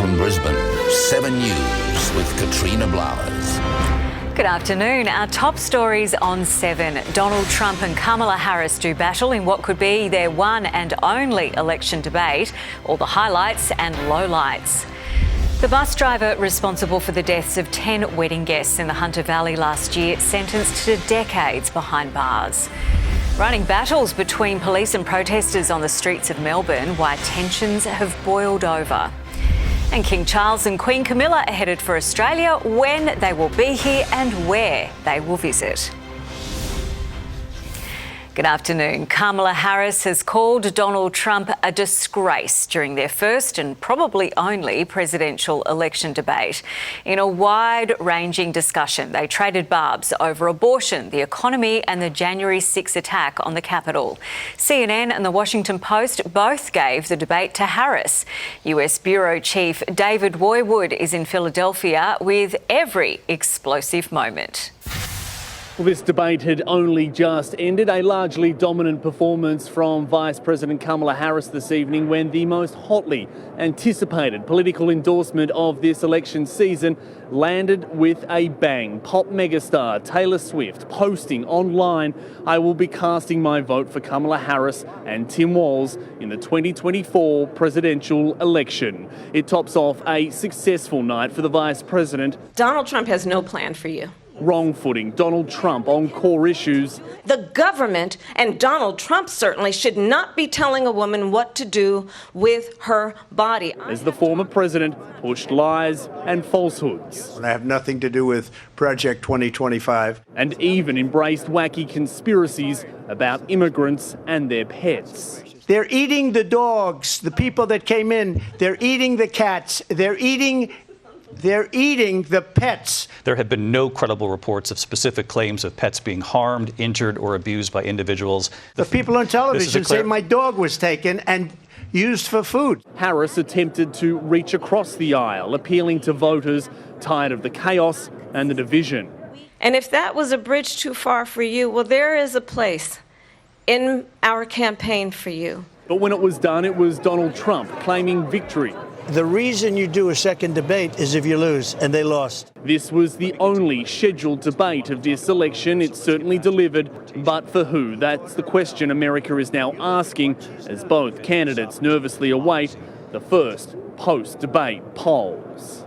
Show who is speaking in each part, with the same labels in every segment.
Speaker 1: from Brisbane, 7 News with Katrina Blowers.
Speaker 2: Good afternoon. Our top stories on 7. Donald Trump and Kamala Harris do battle in what could be their one and only election debate. All the highlights and lowlights. The bus driver responsible for the deaths of 10 wedding guests in the Hunter Valley last year sentenced to decades behind bars. Running battles between police and protesters on the streets of Melbourne, why tensions have boiled over. And King Charles and Queen Camilla are headed for Australia, when they will be here and where they will visit. Good afternoon. Kamala Harris has called Donald Trump a disgrace during their first and probably only presidential election debate. In a wide-ranging discussion, they traded barbs over abortion, the economy and the January 6 attack on the Capitol. CNN and the Washington Post both gave the debate to Harris. US Bureau Chief David Woywood is in Philadelphia with every explosive moment.
Speaker 3: Well, this debate had only just ended. A largely dominant performance from Vice President Kamala Harris this evening, when the most hotly anticipated political endorsement of this election season landed with a bang. Pop megastar Taylor Swift posting online, "I will be casting my vote for Kamala Harris and Tim Walz in the 2024 presidential election." It tops off a successful night for the Vice President.
Speaker 4: Donald Trump has no plan for you.
Speaker 3: Wrong footing. Donald Trump on core issues.
Speaker 4: The government, and Donald Trump certainly, should not be telling a woman what to do with her body.
Speaker 3: As the former president pushed lies and falsehoods.
Speaker 5: I have nothing to do with Project 2025.
Speaker 3: And even embraced wacky conspiracies about immigrants and their pets.
Speaker 5: They're eating the dogs, the people that came in. They're eating the cats. They're eating the pets.
Speaker 6: There have been no credible reports of specific claims of pets being harmed, injured, or abused by individuals.
Speaker 5: The people on television say my dog was taken and used for food.
Speaker 3: Harris attempted to reach across the aisle, appealing to voters tired of the chaos and the division.
Speaker 4: And if that was a bridge too far for you, well, there is a place in our campaign for you.
Speaker 3: But when it was done, it was Donald Trump claiming victory.
Speaker 7: The reason you do a second debate is if you lose, and they lost.
Speaker 3: This was the only scheduled debate of this election. It certainly delivered, but for who? That's the question America is now asking, as both candidates nervously await the first post-debate polls.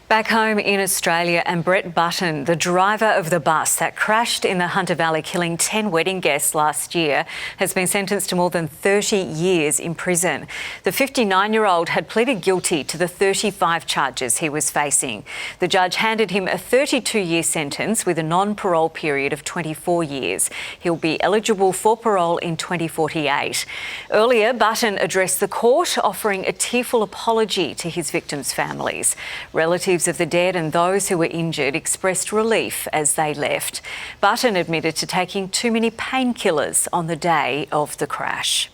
Speaker 2: Back home in Australia, and Brett Button, the driver of the bus that crashed in the Hunter Valley, killing 10 wedding guests last year, has been sentenced to more than 30 years in prison. The 59-year-old had pleaded guilty to the 35 charges he was facing. The judge handed him a 32-year sentence with a non-parole period of 24 years. He'll be eligible for parole in 2048. Earlier, Button addressed the court, offering a tearful apology to his victims' families. Relatives of the dead and those who were injured expressed relief as they left. Button admitted to taking too many painkillers on the day of the crash.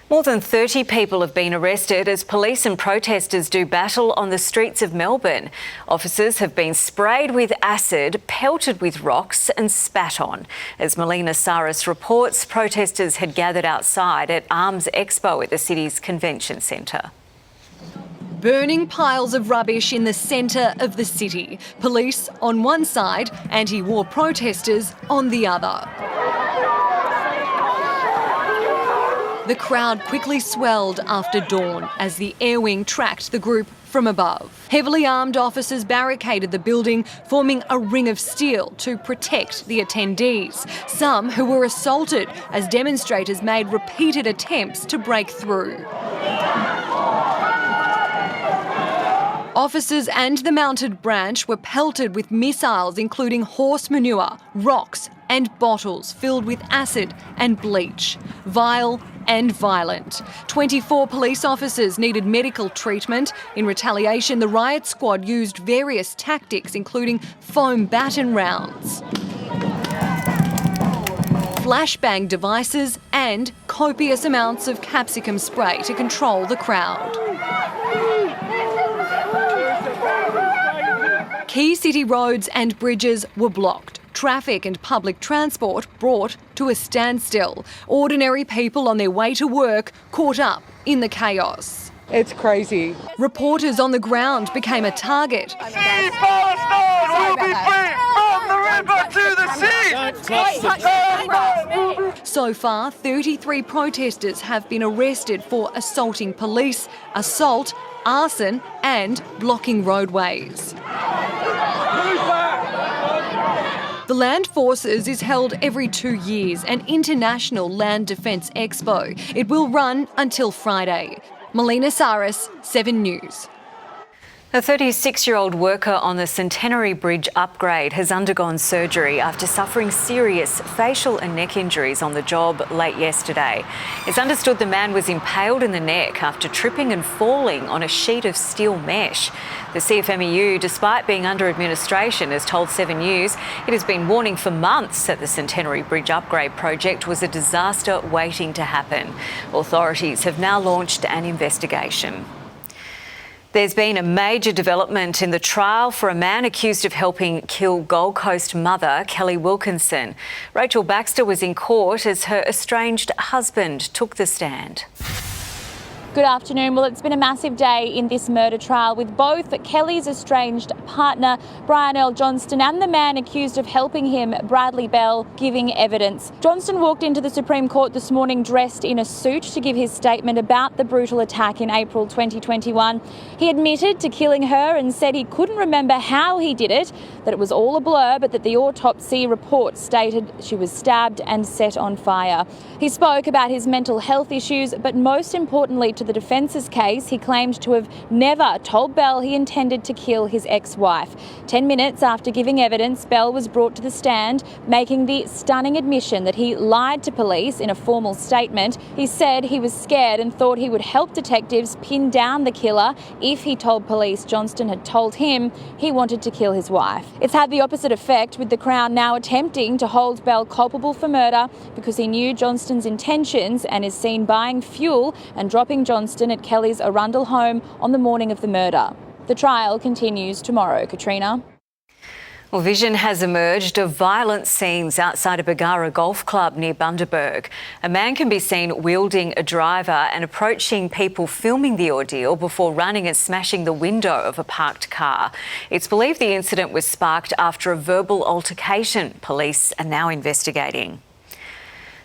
Speaker 2: More than 30 people have been arrested as police and protesters do battle on the streets of Melbourne. Officers have been sprayed with acid, pelted with rocks and spat on. As Melina Saris reports, protesters had gathered outside at Arms Expo at the city's convention centre.
Speaker 8: Burning piles of rubbish in the centre of the city. Police on one side, anti-war protesters on the other. The crowd quickly swelled after dawn as the air wing tracked the group from above. Heavily armed officers barricaded the building, forming a ring of steel to protect the attendees. Some who were assaulted as demonstrators made repeated attempts to break through. Officers and the mounted branch were pelted with missiles including horse manure, rocks and bottles filled with acid and bleach. Vile and violent. 24 police officers needed medical treatment. In retaliation, the riot squad used various tactics including foam baton rounds, flashbang devices and copious amounts of capsicum spray to control the crowd. Key city roads and bridges were blocked. Traffic and public transport brought to a standstill. Ordinary people on their way to work caught up in the chaos.
Speaker 9: It's crazy.
Speaker 8: Reporters on the ground became a target.
Speaker 10: Palestine will be free from the river to the sea!
Speaker 8: So far, 33 protesters have been arrested for assaulting police, assault, arson and blocking roadways. The Land Forces is held every 2 years, an international land defence expo. It will run until Friday. Melina Saris, 7 News.
Speaker 2: A 36-year-old worker on the Centenary Bridge upgrade has undergone surgery after suffering serious facial and neck injuries on the job late yesterday. It's understood the man was impaled in the neck after tripping and falling on a sheet of steel mesh. The CFMEU, despite being under administration, has told 7 News it has been warning for months that the Centenary Bridge upgrade project was a disaster waiting to happen. Authorities have now launched an investigation. There's been a major development in the trial for a man accused of helping kill Gold Coast mother Kelly Wilkinson. Rachel Baxter was in court as her estranged husband took the stand.
Speaker 11: Good afternoon. Well, it's been a massive day in this murder trial with both Kelly's estranged partner, Brian Earl Johnston, and the man accused of helping him, Bradley Bell, giving evidence. Johnston walked into the Supreme Court this morning dressed in a suit to give his statement about the brutal attack in April 2021. He admitted to killing her and said he couldn't remember how he did it, that it was all a blur, but that the autopsy report stated she was stabbed and set on fire. He spoke about his mental health issues, but most importantly to the defence's case, he claimed to have never told Bell he intended to kill his ex-wife. 10 minutes after giving evidence, Bell was brought to the stand, making the stunning admission that he lied to police in a formal statement. He said he was scared and thought he would help detectives pin down the killer if he told police Johnston had told him he wanted to kill his wife. It's had the opposite effect, with the Crown now attempting to hold Bell culpable for murder because he knew Johnston's intentions and is seen buying fuel and dropping Johnston at Kelly's Arundel home on the morning of the murder. The trial continues tomorrow. Katrina.
Speaker 2: Well, vision has emerged of violent scenes outside a Bargara golf club near Bundaberg. A man can be seen wielding a driver and approaching people filming the ordeal before running and smashing the window of a parked car. It's believed the incident was sparked after a verbal altercation. Police are now investigating.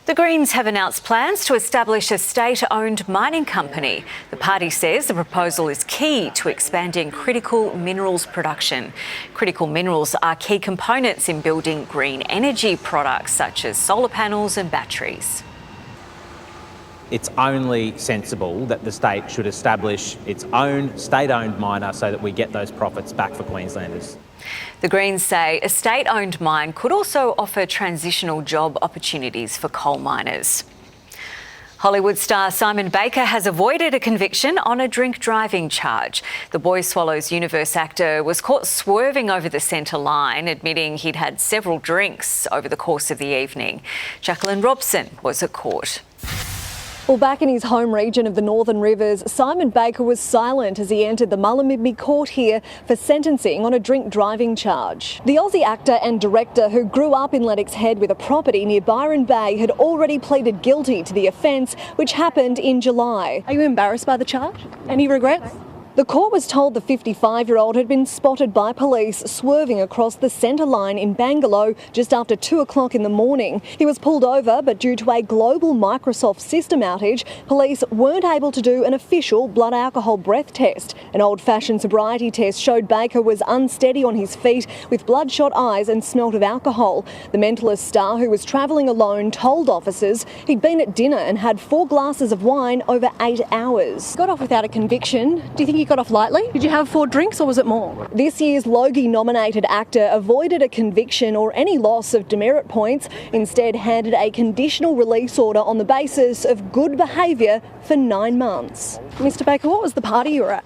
Speaker 2: The Greens have announced plans to establish a state-owned mining company. The party says the proposal is key to expanding critical minerals production. Critical minerals are key components in building green energy products such as solar panels and batteries.
Speaker 12: It's only sensible that the state should establish its own state-owned miner so that we get those profits back for Queenslanders.
Speaker 2: The Greens say a state-owned mine could also offer transitional job opportunities for coal miners. Hollywood star Simon Baker has avoided a conviction on a drink driving charge. The Boy Swallows Universe actor was caught swerving over the centre line, admitting he'd had several drinks over the course of the evening. Jacqueline Robson was at court.
Speaker 13: Well, back in his home region of the Northern Rivers, Simon Baker was silent as he entered the Mullumbimby court here for sentencing on a drink driving charge. The Aussie actor and director, who grew up in Lennox Head with a property near Byron Bay, had already pleaded guilty to the offence, which happened in July. Are you embarrassed by the charge? Any regrets? The court was told the 55-year-old had been spotted by police swerving across the centre line in Bangalow just after 2 o'clock in the morning. He was pulled over, but due to a global Microsoft system outage, police weren't able to do an official blood alcohol breath test. An old-fashioned sobriety test showed Baker was unsteady on his feet with bloodshot eyes and smelt of alcohol. The mentalist star, who was travelling alone, told officers he'd been at dinner and had 4 glasses of wine over 8 hours. Got off without a conviction. Do you think you got off lightly? Did you have 4 drinks or was it more? This year's Logie-nominated actor avoided a conviction or any loss of demerit points, instead handed a conditional release order on the basis of good behaviour for 9 months. Mr Baker, what was the party you were at?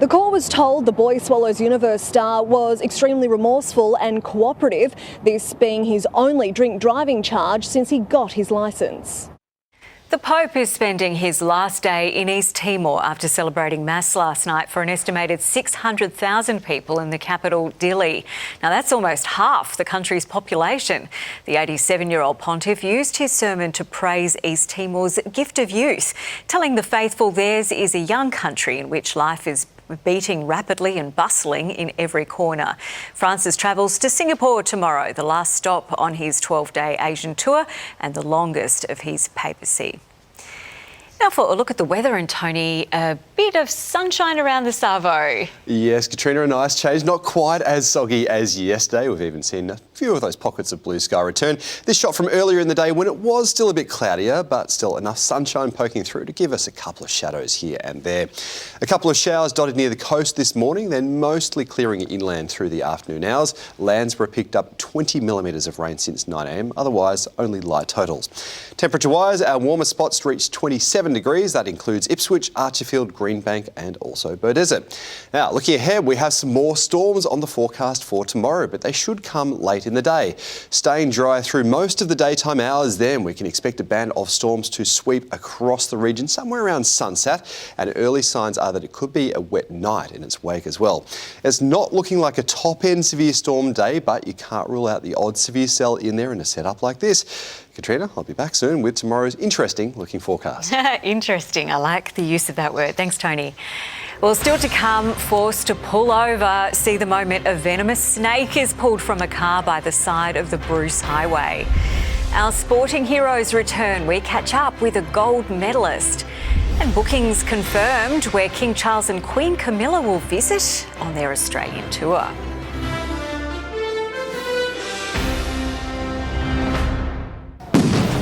Speaker 13: The court was told the Boy Swallows Universe star was extremely remorseful and cooperative, this being his only drink driving charge since he got his licence.
Speaker 2: The Pope is spending his last day in East Timor after celebrating Mass last night for an estimated 600,000 people in the capital, Dili. Now, that's almost half the country's population. The 87-year-old pontiff used his sermon to praise East Timor's gift of youth, telling the faithful theirs is a young country in which life is beating rapidly and bustling in every corner. Francis travels to Singapore tomorrow, the last stop on his 12-day Asian tour and the longest of his papacy. Now for a look at the weather, and Tony, a bit of sunshine around the Savo.
Speaker 9: Yes, Katrina, a nice change. Not quite as soggy as yesterday. We've even seen a few of those pockets of blue sky return. This shot from earlier in the day when it was still a bit cloudier, but still enough sunshine poking through to give us a couple of shadows here and there. A couple of showers dotted near the coast this morning, then mostly clearing inland through the afternoon hours. Landsborough picked up 20 millimetres of rain since 9 a.m, otherwise only light totals. Temperature-wise, our warmer spots reached 27 degrees. That includes Ipswich, Archerfield, Greenbank and also Beaudesert. Now, looking ahead, we have some more storms on the forecast for tomorrow, but they should come late in the day. Staying dry through most of the daytime hours, then we can expect a band of storms to sweep across the region somewhere around sunset, and early signs are that it could be a wet night in its wake as well. It's not looking like a top-end severe storm day, but you can't rule out the odd severe cell in there in a setup like this. Katrina, I'll be back soon with tomorrow's interesting looking forecast.
Speaker 2: Interesting. I like the use of that word. Thanks, Tony. Well, still to come, forced to pull over. See the moment a venomous snake is pulled from a car by the side of the Bruce Highway. Our sporting heroes return. We catch up with a gold medalist. And bookings confirmed where King Charles and Queen Camilla will visit on their Australian tour.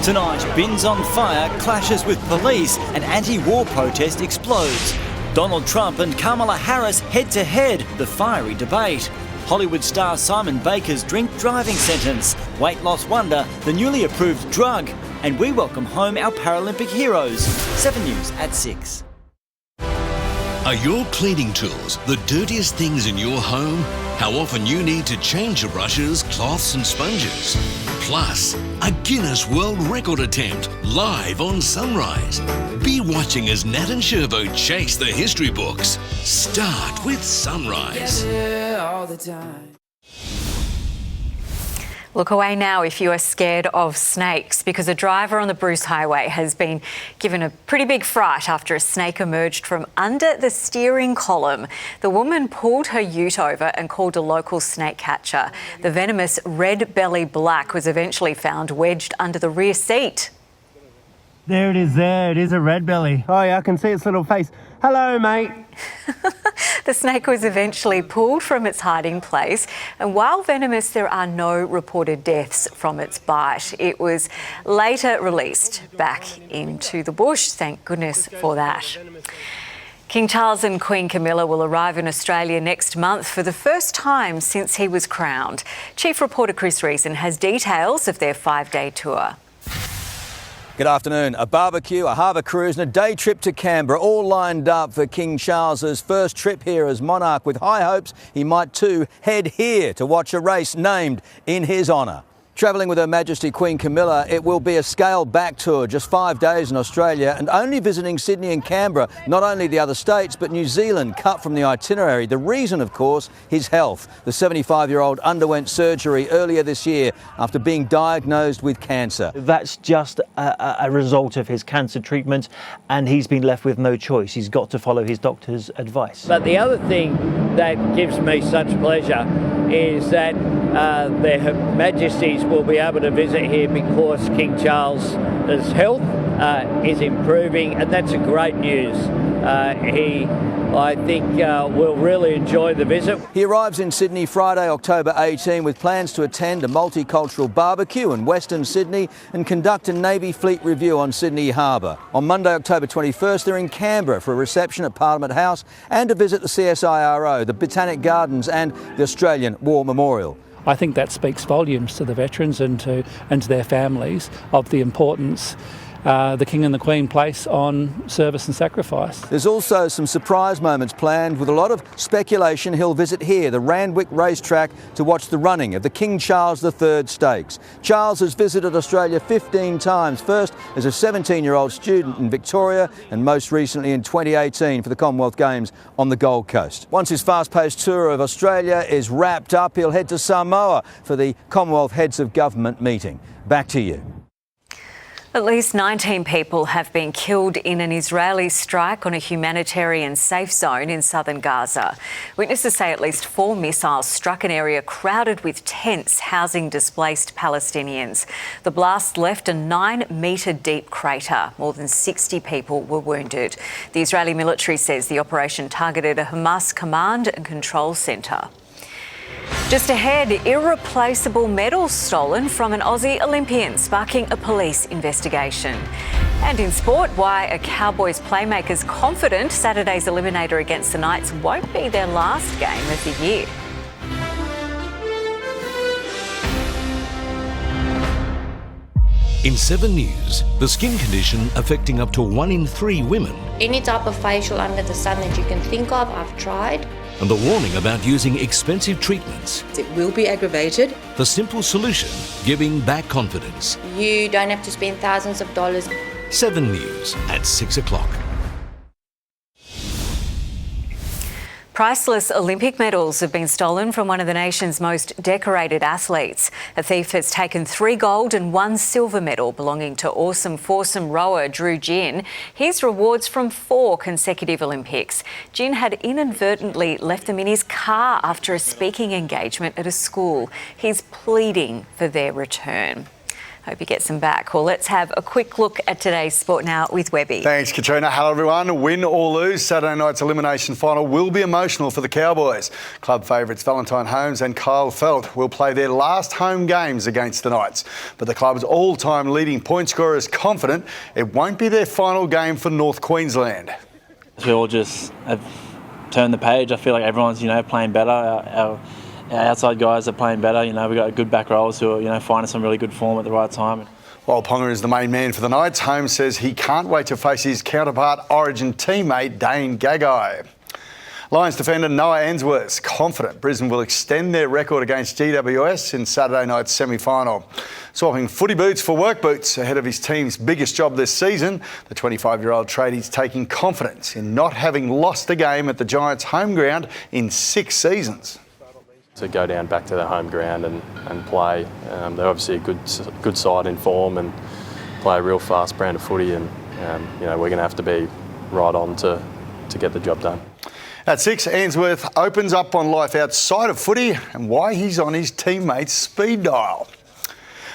Speaker 14: Tonight, bins on fire, clashes with police, and anti-war protest explodes. Donald Trump and Kamala Harris head-to-head, the fiery debate. Hollywood star Simon Baker's drink driving sentence, weight loss wonder, the newly approved drug, and we welcome home our Paralympic heroes. 7 News at 6.
Speaker 15: Are your cleaning tools the dirtiest things in your home? How often you need to change your brushes, cloths and sponges? Plus, a Guinness World Record attempt live on Sunrise. Be watching as Nat and Sherbo chase the history books. Start with Sunrise.
Speaker 16: All the time.
Speaker 2: Look away now if you are scared of snakes, because a driver on the Bruce Highway has been given a pretty big fright after a snake emerged from under the steering column. The woman pulled her ute over and called a local snake catcher. The venomous red belly black was eventually found wedged under the rear seat.
Speaker 17: There it is there. It is a red belly. Oh yeah, I can see its little face. Hello, mate.
Speaker 2: The snake was eventually pulled from its hiding place, and while venomous, there are no reported deaths from its bite. It was later released back into the bush. Thank goodness for that. King Charles and Queen Camilla will arrive in Australia next month for the first time since he was crowned. Chief reporter Chris Reason has details of their 5-day tour.
Speaker 18: Good afternoon. A barbecue, a harbour cruise and a day trip to Canberra, all lined up for King Charles's first trip here as monarch, with high hopes he might too head here to watch a race named in his honour. Travelling with Her Majesty Queen Camilla, it will be a scaled-back tour, just 5 days in Australia and only visiting Sydney and Canberra, not only the other states but New Zealand cut from the itinerary. The reason, of course, his health. The 75-year-old underwent surgery earlier this year after being diagnosed with cancer.
Speaker 19: That's just a result of his cancer treatment, and he's been left with no choice. He's got to follow his doctor's advice.
Speaker 20: But the other thing that gives me such pleasure is that their Majesties will be able to visit here because King Charles's health is improving, and that's a great news. I think will really enjoy the visit.
Speaker 18: He arrives in Sydney Friday, October 18, with plans to attend a multicultural barbecue in Western Sydney and conduct a Navy Fleet review on Sydney Harbour. On Monday, October 21st, they're in Canberra for a reception at Parliament House and to visit the CSIRO, the Botanic Gardens and the Australian War Memorial.
Speaker 21: I think that speaks volumes to the veterans and to their families of the importance the King and the Queen place on service and sacrifice.
Speaker 18: There's also some surprise moments planned, with a lot of speculation he'll visit here, the Randwick racetrack, to watch the running of the King Charles III Stakes. Charles has visited Australia 15 times, first as a 17-year-old student in Victoria and most recently in 2018 for the Commonwealth Games on the Gold Coast. Once his fast-paced tour of Australia is wrapped up, he'll head to Samoa for the Commonwealth Heads of Government meeting. Back to you.
Speaker 2: At least 19 people have been killed in an Israeli strike on a humanitarian safe zone in southern Gaza. Witnesses say at least 4 missiles struck an area crowded with tents housing displaced Palestinians. The blast left a 9-metre deep crater. More than 60 people were wounded. The Israeli military says the operation targeted a Hamas command and control centre. Just ahead, irreplaceable medals stolen from an Aussie Olympian, sparking a police investigation. And in sport, why a Cowboys playmaker's confident Saturday's eliminator against the Knights won't be their last game of the year.
Speaker 15: In 7 News, the skin condition affecting up to 1 in 3 women.
Speaker 22: Any type of facial under the sun that you can think of, I've tried.
Speaker 15: And the warning about using expensive treatments.
Speaker 23: It will be aggravated.
Speaker 15: The simple solution, giving back confidence.
Speaker 22: You don't have to spend thousands of dollars.
Speaker 15: 7 News at 6 o'clock.
Speaker 2: Priceless Olympic medals have been stolen from one of the nation's most decorated athletes. A thief has taken 3 gold and 1 silver medal belonging to awesome foursome rower Drew Ginn. His rewards from 4 consecutive Olympics. Ginn had inadvertently left them in his car after a speaking engagement at a school. He's pleading for their return. Hope he gets them back. Well, let's have a quick look at today's sport now with Webcke.
Speaker 24: Thanks, Katrina. Hello, everyone. Win or lose, Saturday night's elimination final will be emotional for the Cowboys. Club favourites Valentine Holmes and Kyle Feldt will play their last home games against the Knights. But the club's all-time leading point scorer is confident it won't be their final game for North Queensland.
Speaker 25: We all just have turned the page. I feel like everyone's, playing better. Our outside guys are playing better. We've got good back rowers who are, finding some really good form at the right time.
Speaker 24: While Ponga is the main man for the Knights, Holmes says he can't wait to face his counterpart Origin teammate Dane Gagai. Lions defender Noah Answorth's confident Brisbane will extend their record against GWS in Saturday night's semi-final. Swapping footy boots for work boots ahead of his team's biggest job this season, the 25-year-old tradie's taking confidence in not having lost a game at the Giants' home ground in 6 seasons.
Speaker 26: To go down back to their home ground and play. They're obviously a good side in form and play a real fast brand of footy, and we're going to have to be right on to get the job done.
Speaker 24: At 6, Answorth opens up on life outside of footy and why he's on his teammates' speed dial.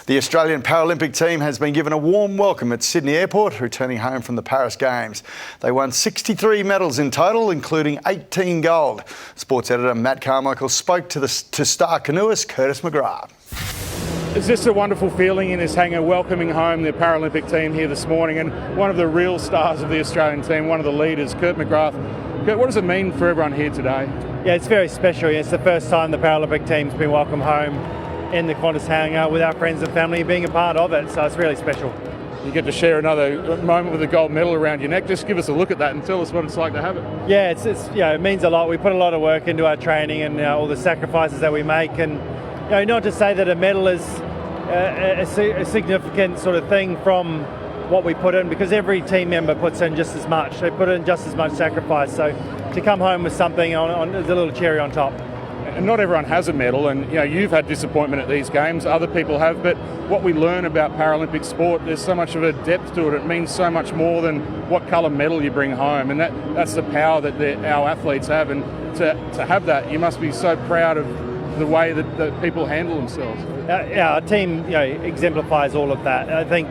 Speaker 24: The Australian Paralympic team has been given a warm welcome at Sydney Airport, returning home from the Paris Games. They won 63 medals in total, including 18 gold. Sports editor Matt Carmichael spoke to star canoeist Curtis McGrath.
Speaker 27: It's just a wonderful feeling in this hangar, welcoming home the Paralympic team here this morning, and one of the real stars of the Australian team, one of the leaders, Kurt McGrath. Kurt, what does it mean for everyone here today?
Speaker 28: Yeah, it's very special. It's the first time the Paralympic team's been welcomed home in the Qantas hangar with our friends and family being a part of it, so it's really special.
Speaker 27: You get to share another moment with a gold medal around your neck. Just give us a look at that and tell us what it's like to have it.
Speaker 28: Yeah, it means a lot. We put a lot of work into our training and all the sacrifices that we make, and not to say that a medal is a significant sort of thing from what we put in, because every team member puts in just as much. They put in just as much sacrifice, so to come home with something on is a little cherry on top.
Speaker 27: And not everyone has a medal, and you've had disappointment at these games, other people have, but what we learn about Paralympic sport, there's so much of a depth to it. It means so much more than what colour medal you bring home, and that's the power that our athletes have, and to have that, you must be so proud of the way that people handle themselves.
Speaker 28: Our team exemplifies all of that. I think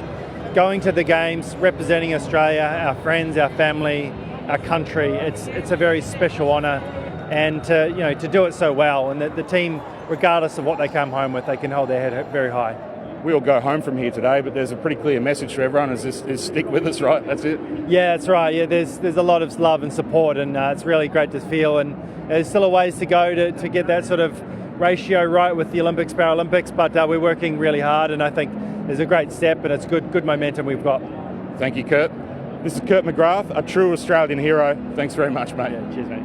Speaker 28: going to the games, representing Australia, our friends, our family, our country, it's a very special honour. And to do it so well, and the team, regardless of what they come home with, they can hold their head very high.
Speaker 27: We all go home from here today, but there's a pretty clear message for everyone: is stick with us, right? That's it.
Speaker 28: Yeah, that's right. Yeah, there's a lot of love and support, and it's really great to feel. And there's still a ways to go to get that sort of ratio right with the Olympics, Paralympics, but we're working really hard, and I think there's a great step, and it's good momentum we've got.
Speaker 27: Thank you, Kurt. This is Kurt McGrath, a true Australian hero. Thanks very much, mate.
Speaker 21: Yeah, cheers, mate.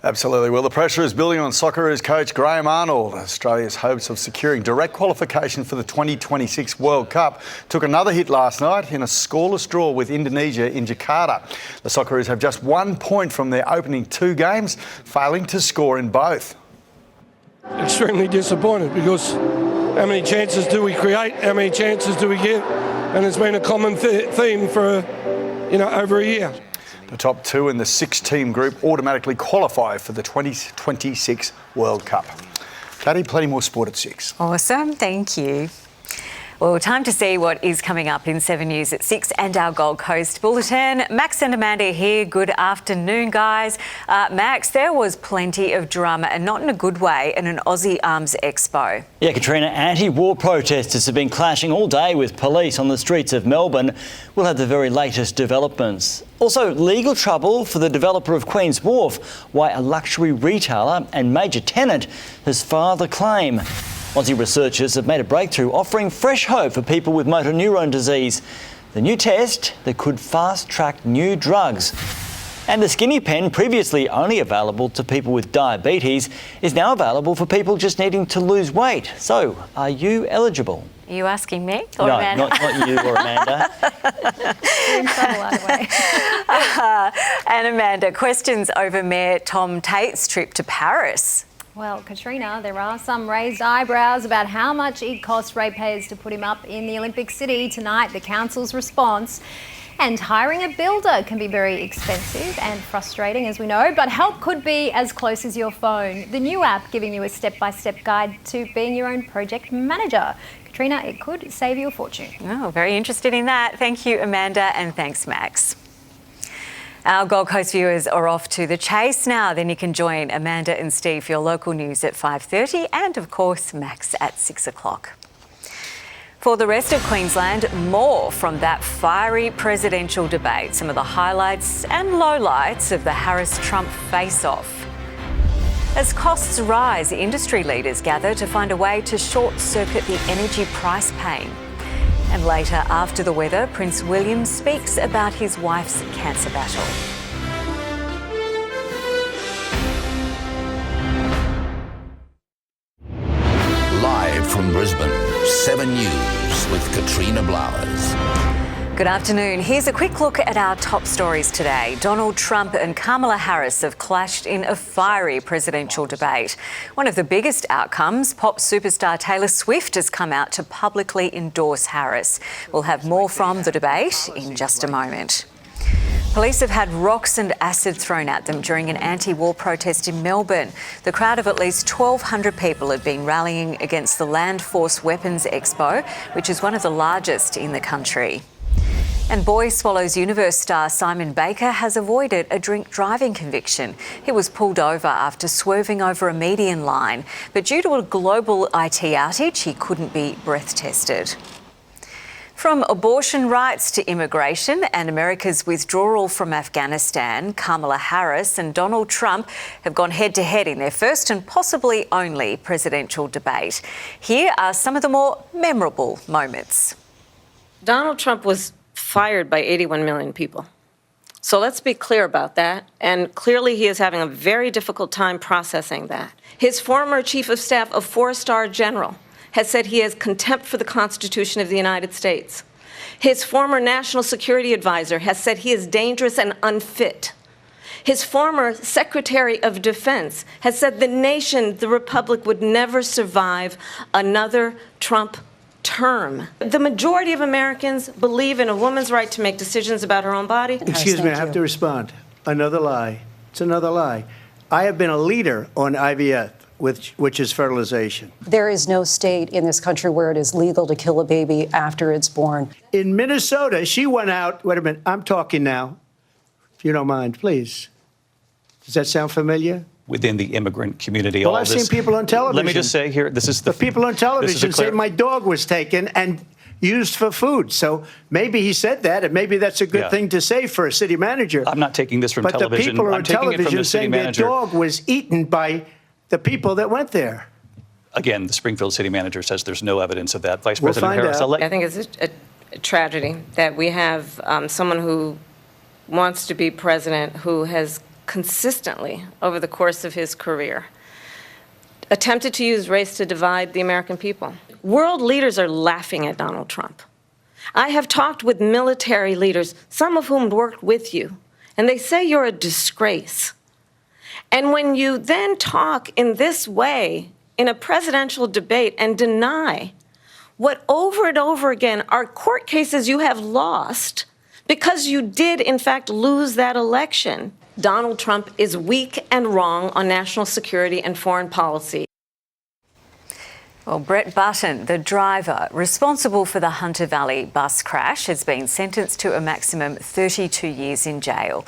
Speaker 24: Absolutely. Well, the pressure is building on Socceroos coach Graham Arnold. Australia's hopes of securing direct qualification for the 2026 World Cup took another hit last night in a scoreless draw with Indonesia in Jakarta. The Socceroos have just 1 point from their opening 2 games, failing to score in both.
Speaker 1: Extremely disappointed because how many chances do we create? How many chances do we get? And it's been a common theme for, over a year.
Speaker 24: The top 2 in the 6-team group automatically qualify for the 2026 World Cup. Katie, plenty more sport at 6.
Speaker 2: Awesome, thank you. Well, time to see what is coming up in 7 News at 6 and our Gold Coast Bulletin. Max and Amanda here. Good afternoon, guys. Max, there was plenty of drama, and not in a good way, in an Aussie Arms Expo.
Speaker 14: Yeah, Katrina, anti-war protesters have been clashing all day with police on the streets of Melbourne. We'll have the very latest developments. Also, legal trouble for the developer of Queen's Wharf, why a luxury retailer and major tenant has filed a claim. Aussie researchers have made a breakthrough offering fresh hope for people with motor neurone disease. The new test that could fast-track new drugs. And the Skinny Pen, previously only available to people with diabetes, is now available for people just needing to lose weight. So, are you eligible?
Speaker 2: Are you asking me or
Speaker 14: no,
Speaker 2: Amanda?
Speaker 14: not you or Amanda.
Speaker 2: You're in trouble either way. And Amanda, questions over Mayor Tom Tate's trip to Paris.
Speaker 3: Well, Katrina, there are some raised eyebrows about how much it costs ratepayers to put him up in the Olympic City tonight. The council's response. And hiring a builder can be very expensive and frustrating, as we know, but help could be as close as your phone. The new app giving you a step-by-step guide to being your own project manager. Katrina, it could save you a fortune.
Speaker 2: Oh, very interested in that. Thank you, Amanda, and thanks, Max. Our Gold Coast viewers are off to the chase now. Then you can join Amanda and Steve for your local news at 5:30 and, of course, Max at 6 o'clock. For the rest of Queensland, more from that fiery presidential debate. Some of the highlights and lowlights of the Harris-Trump face-off. As costs rise, industry leaders gather to find a way to short-circuit the energy price pain. And later, after the weather, Prince William speaks about his wife's cancer battle.
Speaker 15: Live from Brisbane, 7 News with Katrina Blowers.
Speaker 2: Good afternoon. Here's a quick look at our top stories today. Donald Trump and Kamala Harris have clashed in a fiery presidential debate. One of the biggest outcomes, pop superstar Taylor Swift has come out to publicly endorse Harris. We'll have more from the debate in just a moment. Police have had rocks and acid thrown at them during an anti-war protest in Melbourne. The crowd of at least 1,200 people have been rallying against the Land Force Weapons Expo, which is one of the largest in the country. And Boy Swallows Universe star Simon Baker has avoided a drink driving conviction. He was pulled over after swerving over a median line, but due to a global IT outage, he couldn't be breath tested. From abortion rights to immigration and America's withdrawal from Afghanistan, Kamala Harris and Donald Trump have gone head-to-head in their first and possibly only presidential debate. Here are some of the more memorable moments.
Speaker 4: Donald Trump was fired by 81 million people. So let's be clear about that. And clearly he is having a very difficult time processing that. His former chief of staff, a 4-star general, has said he has contempt for the Constitution of the United States. His former national security advisor has said he is dangerous and unfit. His former Secretary of Defense has said the nation, the Republic, would never survive another Trump term. The majority of Americans believe in a woman's right to make decisions about her own body.
Speaker 5: Excuse me, I have to respond. Another lie. It's another lie. I have been a leader on IVF, which is fertilization.
Speaker 6: There is no state in this country where it is legal to kill a baby after it's born.
Speaker 5: In Minnesota, she went out. Wait a minute, I'm talking now. If you don't mind, please. Does that sound familiar?
Speaker 7: Within the immigrant community.
Speaker 5: Well, I've seen people on television.
Speaker 7: Let me just say here, this is the
Speaker 5: people on television say my dog was taken and used for food. So maybe he said that, and maybe that's a good thing to say for a city manager.
Speaker 7: I'm not taking this from television.
Speaker 5: But the people on television saying their
Speaker 7: manager.
Speaker 5: dog was eaten by the people that went there.
Speaker 7: Again, the Springfield city manager says there's no evidence of that. Vice President Harris,
Speaker 4: I think it's tragedy that we have someone who wants to be president who has consistently, over the course of his career, attempted to use race to divide the American people. World leaders are laughing at Donald Trump. I have talked with military leaders, some of whom worked with you, and they say you're a disgrace. And when you then talk in this way in a presidential debate and deny what over and over again are court cases you have lost because you did, in fact, lose that election, Donald Trump is weak and wrong on national security and foreign policy.
Speaker 2: Well, Brett Button, the driver responsible for the Hunter Valley bus crash, has been sentenced to a maximum 32 years in jail.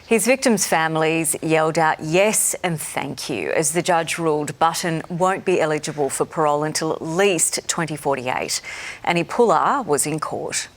Speaker 2: His victims' families yelled out yes and thank you as the judge ruled Button won't be eligible for parole until at least 2048. Annie Puller was in court.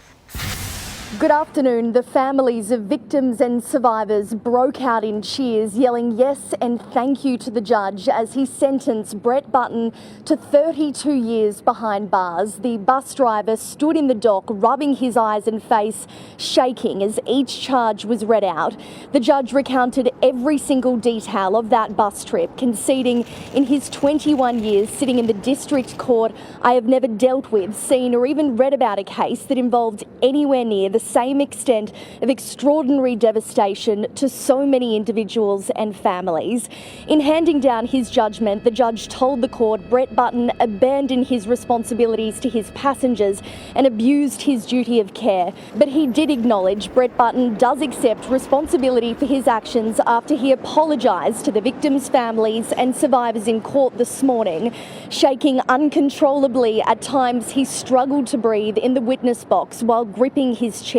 Speaker 8: Good afternoon. The families of victims and survivors broke out in cheers, yelling yes and thank you to the judge as he sentenced Brett Button to 32 years behind bars. The bus driver stood in the dock, rubbing his eyes and face, shaking as each charge was read out. The judge recounted every single detail of that bus trip, conceding in his 21 years sitting in the district court, I have never dealt with, seen or even read about a case that involved anywhere near the same extent of extraordinary devastation to so many individuals and families. In handing down his judgment, the judge told the court Brett Button abandoned his responsibilities to his passengers and abused his duty of care. But he did acknowledge Brett Button does accept responsibility for his actions after he apologised to the victims' families and survivors in court this morning. Shaking uncontrollably at times, he struggled to breathe in the witness box while gripping his chair.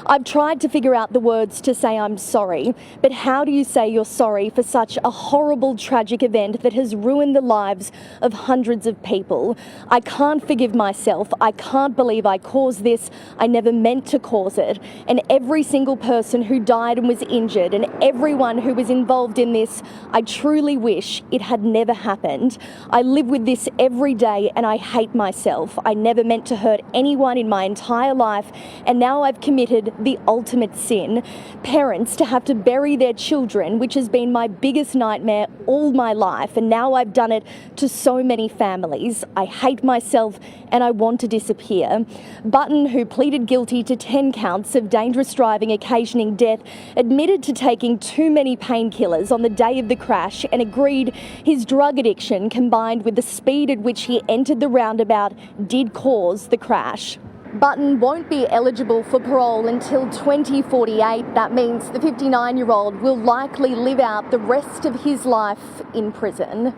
Speaker 8: I've tried to figure out the words to say I'm sorry, but how do you say you're sorry for such a horrible, tragic event that has ruined the lives of hundreds of people? I can't forgive myself. I can't believe I caused this. I never meant to cause it. And every single person who died and was injured and everyone who was involved in this, I truly wish it had never happened. I live with this every day and I hate myself. I never meant to hurt anyone in my entire life, and now I've committed the ultimate sin. Parents to have to bury their children, which has been my biggest nightmare all my life, and now I've done it to so many families. I hate myself and I want to disappear. Button, who pleaded guilty to 10 counts of dangerous driving occasioning death, admitted to taking too many painkillers on the day of the crash and agreed his drug addiction combined with the speed at which he entered the roundabout did cause the crash. Button won't be eligible for parole until 2048. That means the 59-year-old will likely live out the rest of his life in prison.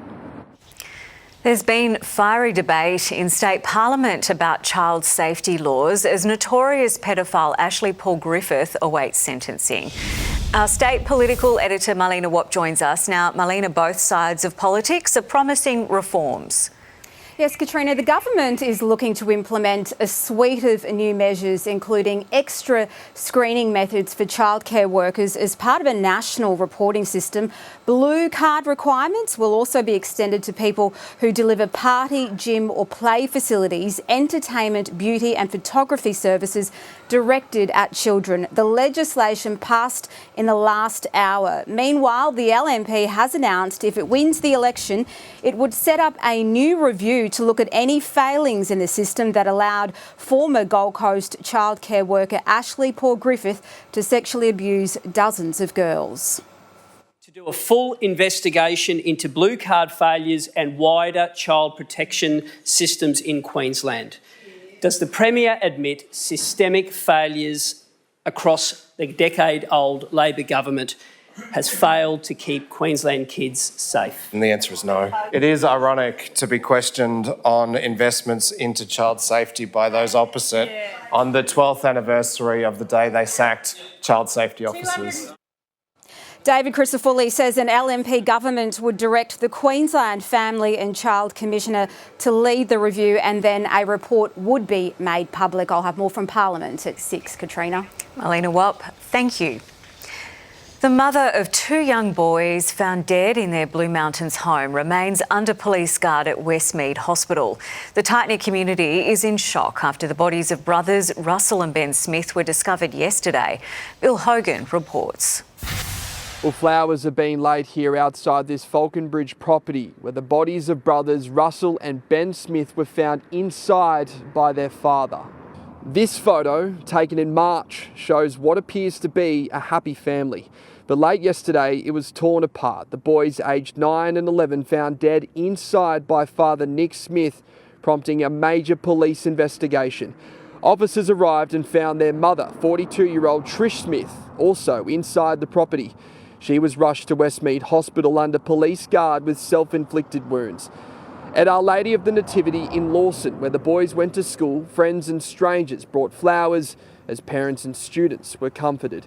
Speaker 2: There's been fiery debate in state parliament about child safety laws as notorious pedophile Ashley Paul Griffith awaits sentencing. Our state political editor Marlena Webcke joins us. Now, Marlena, both sides of politics are promising reforms.
Speaker 9: Yes, Katrina, the government is looking to implement a suite of new measures, including extra screening methods for childcare workers as part of a national reporting system. Blue card requirements will also be extended to people who deliver party, gym or play facilities, entertainment, beauty and photography services directed at children. The legislation passed in the last hour. Meanwhile, the LNP has announced if it wins the election, it would set up a new review to look at any failings in the system that allowed former Gold Coast childcare worker Ashley Paul Griffith to sexually abuse dozens of girls.
Speaker 10: To do a full investigation into blue card failures and wider child protection systems in Queensland. Does the Premier admit systemic failures across the decade-old Labor government has failed to keep Queensland kids safe?
Speaker 11: And the answer is no. It is ironic to be questioned on investments into child safety by those opposite on the 12th anniversary of the day they sacked child safety officers.
Speaker 9: David Crisafulli says an LNP government would direct the Queensland Family and Child Commissioner to lead the review and then a report would be made public. I'll have more from Parliament at 6. Katrina.
Speaker 2: Marlena Webcke, thank you. The mother of 2 young boys found dead in their Blue Mountains home remains under police guard at Westmead Hospital. The tight-knit community is in shock after the bodies of brothers Russell and Ben Smith were discovered yesterday. Bill Hogan reports.
Speaker 12: Well, flowers are being laid here outside this Falconbridge property where the bodies of brothers Russell and Ben Smith were found inside by their father. This photo, taken in March, shows what appears to be a happy family. But late yesterday, it was torn apart. The boys aged 9 and 11 found dead inside by father Nick Smith, prompting a major police investigation. Officers arrived and found their mother, 42-year-old Trish Smith, also inside the property. She was rushed to Westmead Hospital under police guard with self-inflicted wounds. At Our Lady of the Nativity in Lawson, where the boys went to school, friends and strangers brought flowers as parents and students were comforted.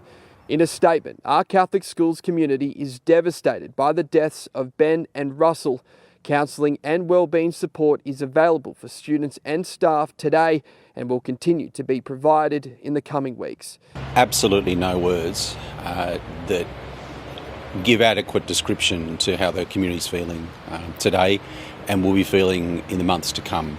Speaker 12: In a statement, our Catholic schools community is devastated by the deaths of Ben and Russell. Counselling and wellbeing support is available for students and staff today and will continue to be provided in the coming weeks.
Speaker 13: Absolutely no words that give adequate description to how the community's feeling today and will be feeling in the months to come.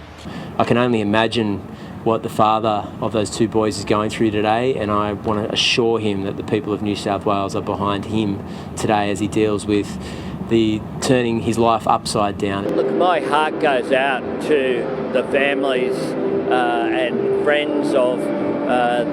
Speaker 16: I can only imagine what the father of those 2 boys is going through today, and I want to assure him that the people of New South Wales are behind him today as he deals with the turning his life upside down.
Speaker 17: Look, my heart goes out to the families and friends of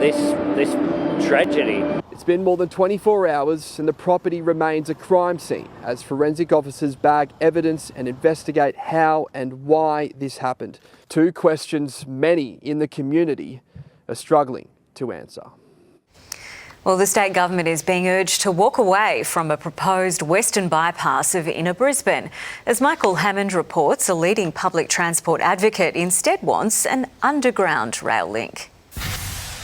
Speaker 17: this tragedy.
Speaker 12: It's been more than 24 hours and the property remains a crime scene as forensic officers bag evidence and investigate how and why this happened. 2 questions many in the community are struggling to answer.
Speaker 2: Well, the state government is being urged to walk away from a proposed western bypass of inner Brisbane. As Michael Hammond reports, a leading public transport advocate instead wants an underground rail link.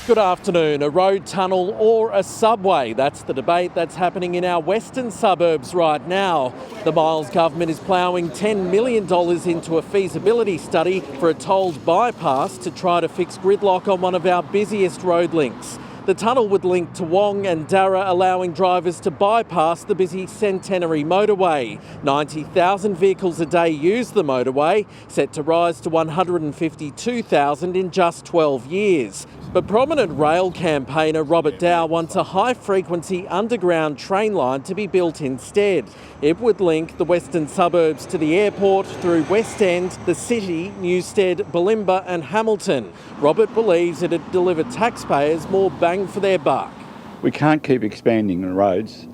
Speaker 18: Good afternoon. A road tunnel or a subway? That's the debate that's happening in our western suburbs right now. The Miles government is ploughing $10 million into a feasibility study for a tolled bypass to try to fix gridlock on one of our busiest road links. The tunnel would link Toowong and Darra, allowing drivers to bypass the busy Centenary motorway. 90,000 vehicles a day use the motorway, set to rise to 152,000 in just 12 years. But prominent rail campaigner Robert Dow wants a high-frequency underground train line to be built instead. It would link the western suburbs to the airport through West End, the city, Newstead, Bulimba and Hamilton. Robert believes it'd deliver taxpayers more bang for their buck.
Speaker 19: We can't keep expanding the roads.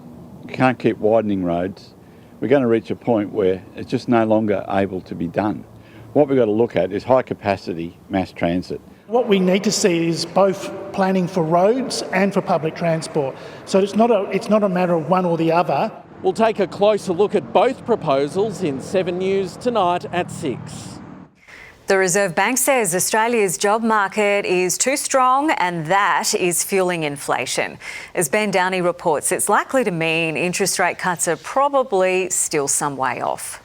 Speaker 19: We can't keep widening roads. We're going to reach a point where it's just no longer able to be done. What we've got to look at is high-capacity mass transit.
Speaker 20: What we need to see is both planning for roads and for public transport. So it's not a matter of one or the other.
Speaker 18: We'll take a closer look at both proposals in 7 News tonight at 6.
Speaker 2: The Reserve Bank says Australia's job market is too strong and that is fueling inflation. As Ben Downey reports, it's likely to mean interest rate cuts are probably still some way off.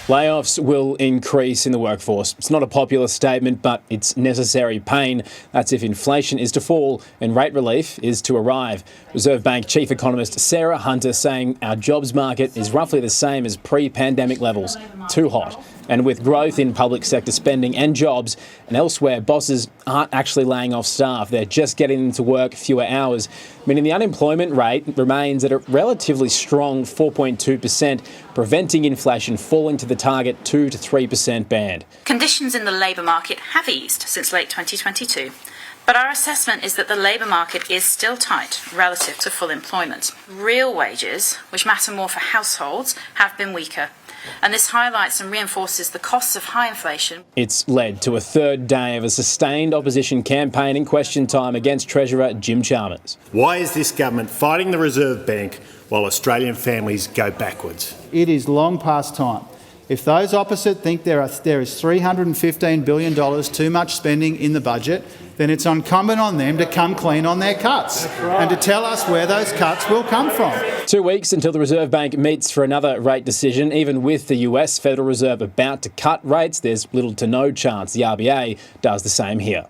Speaker 23: Layoffs will increase in the workforce. It's not a popular statement, but it's necessary pain. That's if inflation is to fall and rate relief is to arrive. Reserve Bank Chief Economist Sarah Hunter saying our jobs market is roughly the same as pre-pandemic levels. Too hot. And with growth in public sector spending and jobs, and elsewhere, bosses aren't actually laying off staff. They're just getting them to work fewer hours, meaning the unemployment rate remains at a relatively strong 4.2%, preventing inflation falling to the target 2 to 3% band.
Speaker 29: Conditions in the labour market have eased since late 2022. But our assessment is that the labour market is still tight relative to full employment. Real wages, which matter more for households, have been weaker. And this highlights and reinforces the costs of high inflation.
Speaker 23: It's led to a third day of a sustained opposition campaign in question time against Treasurer Jim Chalmers.
Speaker 30: Why is this government fighting the Reserve Bank while Australian families go backwards?
Speaker 31: It is long past time. If those opposite think there is $315 billion too much spending in the budget, then it's incumbent on them to come clean on their cuts and to tell us where those cuts will come from.
Speaker 23: 2 weeks until the Reserve Bank meets for another rate decision. Even with the US Federal Reserve about to cut rates, there's little to no chance the RBA does the same here.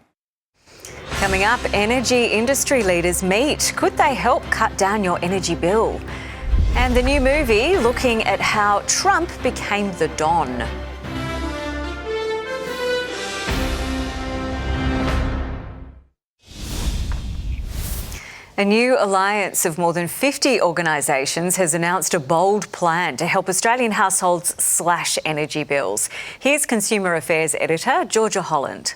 Speaker 2: Coming up, energy industry leaders meet. Could they help cut down your energy bill? And the new movie looking at how Trump became the Don. A new alliance of more than 50 organisations has announced a bold plan to help Australian households slash energy bills. Here's Consumer Affairs Editor Georgia Holland.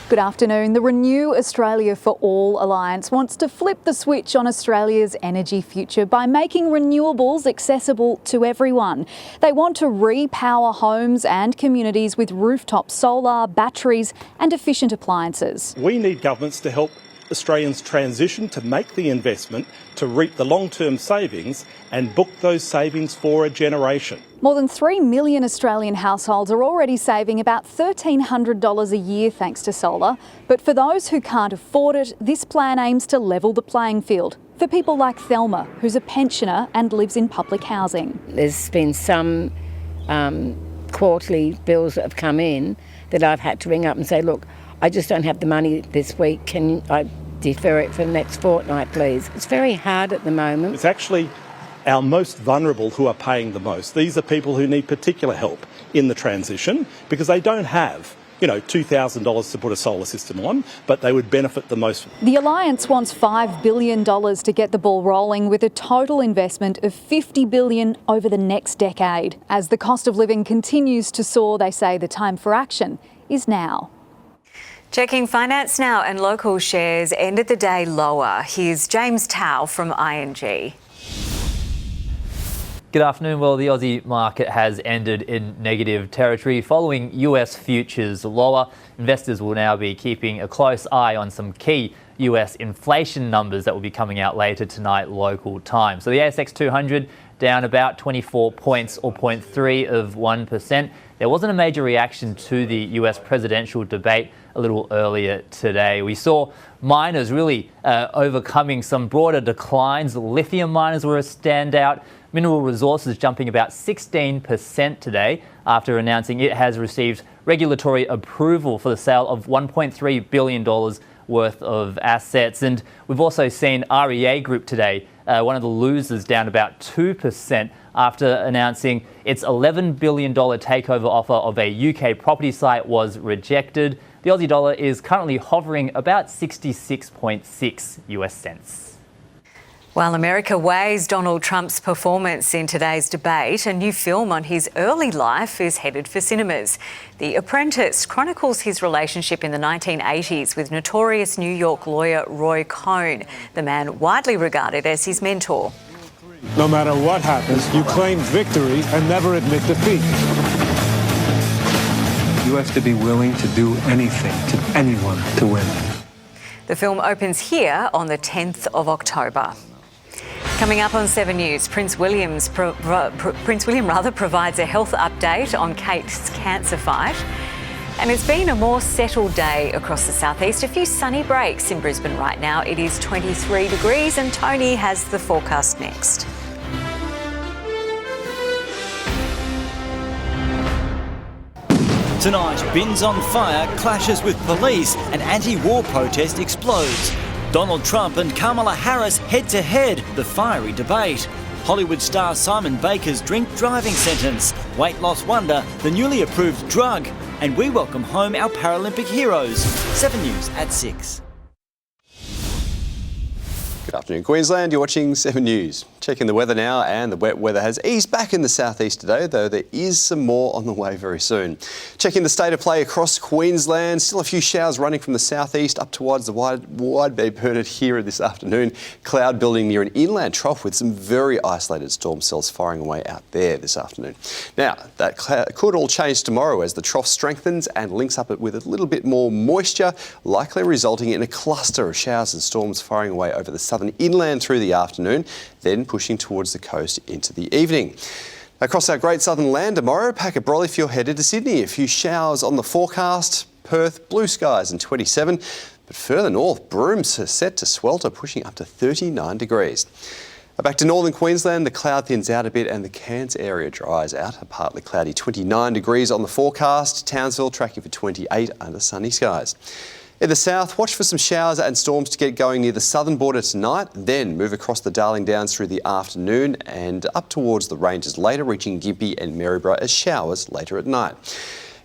Speaker 1: Good afternoon. The Renew Australia for All Alliance wants to flip the switch on Australia's energy future by making renewables accessible to everyone. They want to repower homes and communities with rooftop solar, batteries and efficient appliances.
Speaker 3: We need governments to help Australians transition to make the investment to reap the long-term savings and book those savings for a generation.
Speaker 1: More than 3 million Australian households are already saving about $1,300 a year thanks to solar. But for those who can't afford it, this plan aims to level the playing field for people like Thelma, who's a pensioner and lives in public housing.
Speaker 14: There's been some quarterly bills that have come in that I've had to ring up and say, look, I just don't have the money this week. Can I defer it for the next fortnight, please? It's very hard at the moment.
Speaker 3: It's actually our most vulnerable who are paying the most. These are people who need particular help in the transition because they don't have, $2,000 to put a solar system on, but they would benefit the most.
Speaker 1: The Alliance wants $5 billion to get the ball rolling with a total investment of $50 billion over the next decade. As the cost of living continues to soar, they say the time for action is now.
Speaker 2: Checking finance now, and local shares ended the day lower. Here's James Tao from ING.
Speaker 15: Good afternoon. Well, the Aussie market has ended in negative territory following US futures lower. Investors will now be keeping a close eye on some key US inflation numbers that will be coming out later tonight local time. So the ASX 200 down about 24 points or 0.3%. There wasn't a major reaction to the US presidential debate a little earlier today. We saw miners really overcoming some broader declines. Lithium miners were a standout. Mineral Resources jumping about 16% today after announcing it has received regulatory approval for the sale of $1.3 billion worth of assets. And we've also seen REA Group today, one of the losers, down about 2% after announcing its $11 billion takeover offer of a UK property site was rejected. The Aussie dollar is currently hovering about 66.6 US cents.
Speaker 2: While America weighs Donald Trump's performance in today's debate, a new film on his early life is headed for cinemas. The Apprentice chronicles his relationship in the 1980s with notorious New York lawyer Roy Cohn, the man widely regarded as his mentor.
Speaker 21: No matter what happens, you claim victory and never admit defeat. You have to be willing to do anything to anyone to win.
Speaker 2: The film opens here on the 10th of October. Coming up on 7 News, Prince William provides a health update on Kate's cancer fight. And it's been a more settled day across the southeast. A few sunny breaks in Brisbane right now. It is 23 degrees and Tony has the forecast next.
Speaker 22: Tonight, bins on fire, clashes with police, and anti-war protest explodes. Donald Trump and Kamala Harris head-to-head, the fiery debate. Hollywood star Simon Baker's drink driving sentence, weight loss wonder, the newly approved drug, and we welcome home our Paralympic heroes. 7 News at 6.
Speaker 24: Good afternoon, Queensland. You're watching 7 News. Checking the weather now, and the wet weather has eased back in the southeast today, though there is some more on the way very soon. Checking the state of play across Queensland, still a few showers running from the southeast up towards the wide bay Burnett here this afternoon. Cloud building near an inland trough with some very isolated storm cells firing away out there this afternoon. Now, that could all change tomorrow as the trough strengthens and links up with a little bit more moisture, likely resulting in a cluster of showers and storms firing away over the southern inland through the afternoon, then pushing towards the coast into the evening. Across our great southern land tomorrow, pack a brolly if you're headed to Sydney. A few showers on the forecast. Perth, blue skies and 27. But further north, Broom's set to swelter, pushing up to 39 degrees. Back to northern Queensland, the cloud thins out a bit and the Cairns area dries out. A partly cloudy 29 degrees on the forecast. Townsville tracking for 28 under sunny skies. In the south, watch for some showers and storms to get going near the southern border tonight, then move across the Darling Downs through the afternoon and up towards the ranges later, reaching Gympie and Maryborough as showers later at night.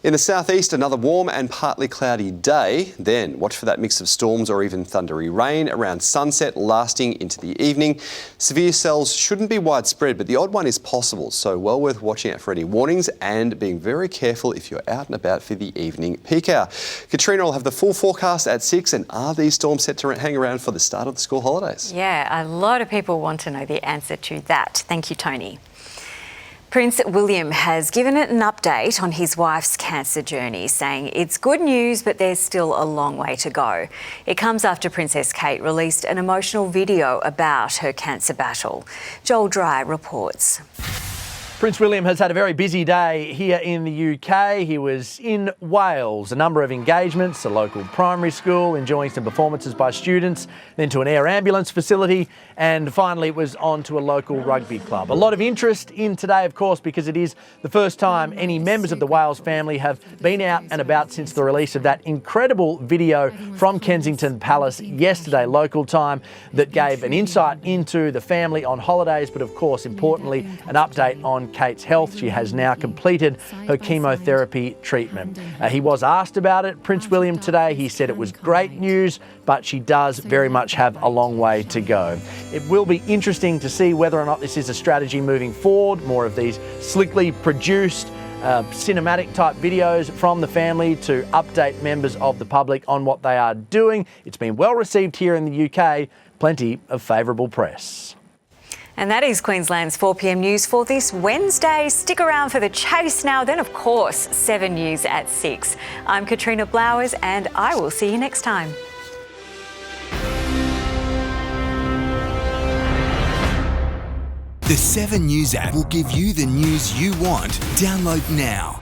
Speaker 24: In the southeast, another warm and partly cloudy day. Then watch for that mix of storms or even thundery rain around sunset, lasting into the evening. Severe cells shouldn't be widespread, but the odd one is possible, so well worth watching out for any warnings and being very careful if you're out and about for the evening peak hour. Katrina will have the full forecast at 6, and are these storms set to hang around for the start of the school holidays?
Speaker 2: Yeah, a lot of people want to know the answer to that. Thank you, Tony. Prince William has given it an update on his wife's cancer journey, saying it's good news, but there's still a long way to go. It comes after Princess Kate released an emotional video about her cancer battle. Joel Dry reports.
Speaker 4: Prince William has had a very busy day here in the UK. He was in Wales, a number of engagements, a local primary school, enjoying some performances by students, then to an air ambulance facility, and finally it was on to a local rugby club. A lot of interest in today, of course, because it is the first time any members of the Wales family have been out and about since the release of that incredible video from Kensington Palace yesterday, local time, that gave an insight into the family on holidays, but of course, importantly, an update on Kate's health. She has now completed her chemotherapy treatment. He was asked about it, Prince William, today. He said it was great news, but she does very much have a long way to go. It will be interesting to see whether or not this is a strategy moving forward, more of these slickly produced cinematic type videos from the family to update members of the public on what they are doing. It's been well received here in the UK, plenty of favourable press.
Speaker 2: And that is Queensland's 4 p.m. news for this Wednesday. Stick around for the chase now. Then, of course, 7 News at 6. I'm Katrina Blowers, and I will see you next time.
Speaker 5: The 7 News app will give you the news you want. Download now.